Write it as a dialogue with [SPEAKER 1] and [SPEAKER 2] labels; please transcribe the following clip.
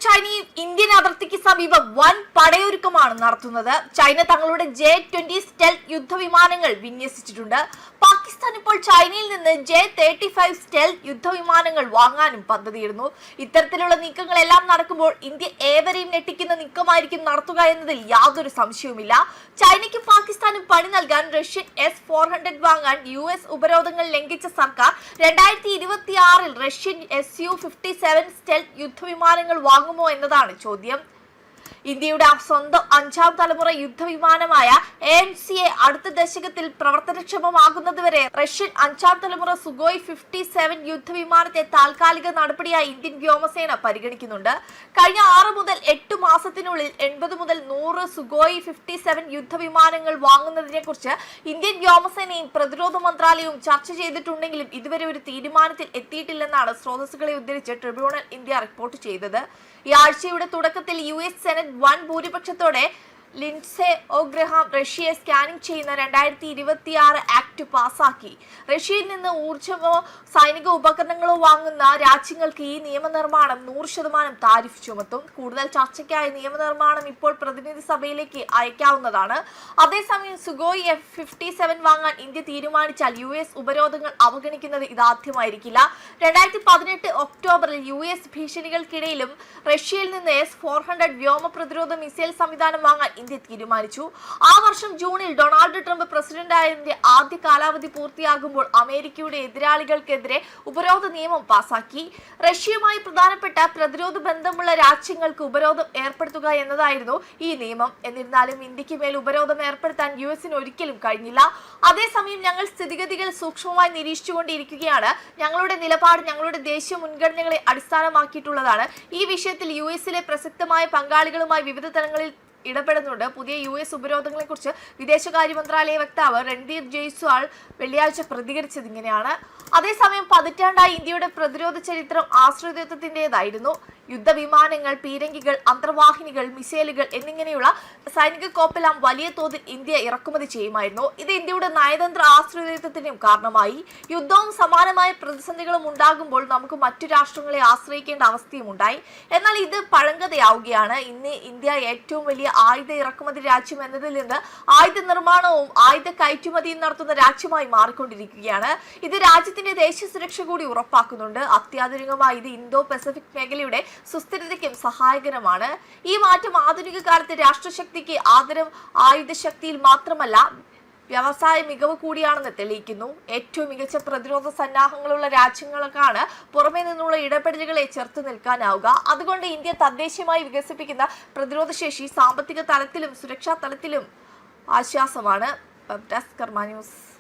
[SPEAKER 1] ചൈനയും ഇന്ത്യൻ അതിർത്തിക്ക് സമീപം വൻ പടയൊരുക്കമാണ് നടത്തുന്നത്. ചൈന തങ്ങളുടെ J-20 സ്റ്റെൽത്ത് യുദ്ധവിമാനങ്ങൾ വിന്യസിച്ചിട്ടുണ്ട്. പാകിസ്ഥാൻ ഇപ്പോൾ ചൈനയിൽ നിന്ന് J-35 സ്റ്റെൽത്ത് യുദ്ധവിമാനങ്ങൾ വാങ്ങാനും പദ്ധതിയിടുന്നു. ഇത്തരത്തിലുള്ള നീക്കങ്ങളെല്ലാം നടക്കുമ്പോൾ ഇന്ത്യ ഏവരെയും ഞെട്ടിക്കുന്ന നീക്കമായിരിക്കും നടത്തുക എന്നതിൽ യാതൊരു സംശയവുമില്ല. ചൈനയ്ക്കും പാകിസ്ഥാനും പണി നൽകാൻ റഷ്യൻ S-400 വാങ്ങാൻ US ഉപരോധങ്ങൾ ലംഘിച്ച സർക്കാർ 2026-ൽ റഷ്യൻ Su-57 സ്റ്റെൽത്ത് യുദ്ധവിമാനങ്ങൾ വാങ്ങുമോ എന്നതാണ് ചോദ്യം. ഇന്ത്യയുടെ സ്വന്തം 5ാം തലമുറ യുദ്ധവിമാനമായ AMCA അടുത്ത ദശകത്തിൽ പ്രവർത്തനക്ഷമമാകുന്നതുവരെ റഷ്യൻ 5ാം തലമുറ സുഗോയ് 57 യുദ്ധവിമാനത്തെ താൽക്കാലിക നടപടിയായി ഇന്ത്യൻ വ്യോമസേന പരിഗണിക്കുന്നുണ്ട്. കഴിഞ്ഞ 6 മുതൽ 8 മാസത്തിനുള്ളിൽ 80 മുതൽ 100 സുഗോയ് 57 യുദ്ധവിമാനങ്ങൾ വാങ്ങുന്നതിനെ കുറിച്ച് ഇന്ത്യൻ വ്യോമസേനയും പ്രതിരോധ മന്ത്രാലയവും ചർച്ച ചെയ്തിട്ടുണ്ടെങ്കിലും ഇതുവരെ ഒരു തീരുമാനത്തിൽ എത്തിയിട്ടില്ലെന്നാണ് സ്രോതസ്സുകളെ ഉദ്ധരിച്ച് ട്രിബ്യൂണൽ ഇന്ത്യ റിപ്പോർട്ട് ചെയ്തത്. ഈ ആഴ്ചയുടെ തുടക്കത്തിൽ US സെനറ്റ് വൻ ഭൂരിപക്ഷത്തോടെ ലിൻഡ്സേ ഗ്രഹാം റഷ്യയെ സ്കാനിംഗ് ചെയ്യുന്ന 2026 ആക്ട് പാസാക്കി. റഷ്യയിൽ നിന്ന് ഊർജ്ജമോ സൈനിക ഉപകരണങ്ങളോ വാങ്ങുന്ന രാജ്യങ്ങൾക്ക് ഈ നിയമനിർമ്മാണം 100% താരിഫ് ചുമത്തും. കൂടുതൽ ചർച്ചയ്ക്കായി നിയമനിർമ്മാണം ഇപ്പോൾ പ്രതിനിധി സഭയിലേക്ക് അയക്കാവുന്നതാണ്. അതേസമയം സുഗോയ് F-57 വാങ്ങാൻ ഇന്ത്യ തീരുമാനിച്ചാൽ US ഉപരോധങ്ങൾ അവഗണിക്കുന്നത് ഇതാദ്യമായിരിക്കില്ല. 2018 ഒക്ടോബറിൽ US ഭീഷണികൾക്കിടയിലും റഷ്യയിൽ നിന്ന് S-400 വ്യോമ പ്രതിരോധ മിസൈൽ സംവിധാനം വാങ്ങാൻ ഇന്ത്യ തീരുമാനിച്ചു. ആ വർഷം ജൂണിൽ ഡൊണാൾഡ് ട്രംപ് പ്രസിഡന്റായതിന്റെ ആദ്യ കാലാവധി പൂർത്തിയാകുമ്പോൾ അമേരിക്കയുടെ എതിരാളികൾക്കെതിരെ ഉപരോധ നിയമം പാസാക്കി. റഷ്യയുമായി പ്രധാനപ്പെട്ട പ്രതിരോധ ബന്ധമുള്ള രാജ്യങ്ങൾക്ക് ഉപരോധം ഏർപ്പെടുത്തുക എന്നതായിരുന്നു ഈ നിയമം. എന്നിരുന്നാലും ഇന്ത്യക്ക് മേൽ ഉപരോധം ഏർപ്പെടുത്താൻ US-ന് ഒരിക്കലും കഴിഞ്ഞില്ല. അതേസമയം ഞങ്ങൾ സ്ഥിതിഗതികൾ സൂക്ഷ്മമായി നിരീക്ഷിച്ചുകൊണ്ടിരിക്കുകയാണ്. ഞങ്ങളുടെ നിലപാട് ഞങ്ങളുടെ ദേശീയ മുൻഗണനകളെ അടിസ്ഥാനമാക്കിയിട്ടുള്ളതാണ്. ഈ വിഷയത്തിൽ US-ലെ പ്രസക്തമായ പങ്കാളികളുമായി വിവിധ തലങ്ങളിൽ ഇടപെടുന്നുണ്ട്. പുതിയ US ഉപരോധങ്ങളെ കുറിച്ച് വിദേശകാര്യ മന്ത്രാലയ വക്താവ് രൺദീപ് ജയ്സ്വാൾ വെള്ളിയാഴ്ച പ്രതികരിച്ചത് ഇങ്ങനെയാണ്. അതേസമയം പതിറ്റാണ്ടായി ഇന്ത്യയുടെ പ്രതിരോധ ചരിത്രം ആശ്രിതത്വത്തിൻ്റെതായിരുന്നു. യുദ്ധവിമാനങ്ങൾ, പീരങ്കികൾ, അന്തർവാഹിനികൾ, മിസൈലുകൾ എന്നിങ്ങനെയുള്ള സൈനിക കോപ്പെല്ലാം വലിയ തോതിൽ ഇന്ത്യ ഇറക്കുമതി ചെയ്യുമായിരുന്നു. ഇത് ഇന്ത്യയുടെ നയതന്ത്ര ആശ്രിതത്വത്തിനും കാരണമായി. യുദ്ധവും സമാനമായ പ്രതിസന്ധികളും ഉണ്ടാകുമ്പോൾ നമുക്ക് മറ്റു രാഷ്ട്രങ്ങളെ ആശ്രയിക്കേണ്ട അവസ്ഥയും ഉണ്ടായി. എന്നാൽ ഇത് പഴങ്കഥയാവുകയാണ്. ഇന്ന് ഇന്ത്യ ഏറ്റവും വലിയ ആയുധ ഇറക്കുമതി രാജ്യം എന്നതിൽ നിന്ന് ആയുധ നിർമ്മാണവും ആയുധ കയറ്റുമതിയും നടത്തുന്ന രാജ്യമായി മാറിക്കൊണ്ടിരിക്കുകയാണ്. ഇത് രാജ്യത്തിന്റെ ദേശീയ സുരക്ഷ കൂടി ഉറപ്പാക്കുന്നുണ്ട്. അത്യാധുനികമായി ഇത് ഇന്തോ പസഫിക് മേഖലയുടെ സുസ്ഥിരതയ്ക്കും സഹായകരമാണ്. ഈ മാറ്റം ആധുനിക കാലത്ത് രാഷ്ട്രശക്തിക്ക് ആദരം ആയുധശക്തിയിൽ മാത്രമല്ല വ്യവസായ മികവ് കൂടിയാണെന്ന് തെളിയിക്കുന്നു. ഏറ്റവും മികച്ച പ്രതിരോധ സന്നാഹങ്ങളുള്ള രാജ്യങ്ങൾക്കാണ് പുറമേ നിന്നുള്ള ഇടപെടലുകളെ ചെറുത്തു നിൽക്കാനാവുക. അതുകൊണ്ട് ഇന്ത്യ തദ്ദേശീയമായി വികസിപ്പിക്കുന്ന പ്രതിരോധ ശേഷി സാമ്പത്തിക തലത്തിലും സുരക്ഷാ തലത്തിലും ആശ്വാസമാണ്. വെബ് ഡെസ്ക് കർമ്മ ന്യൂസ്.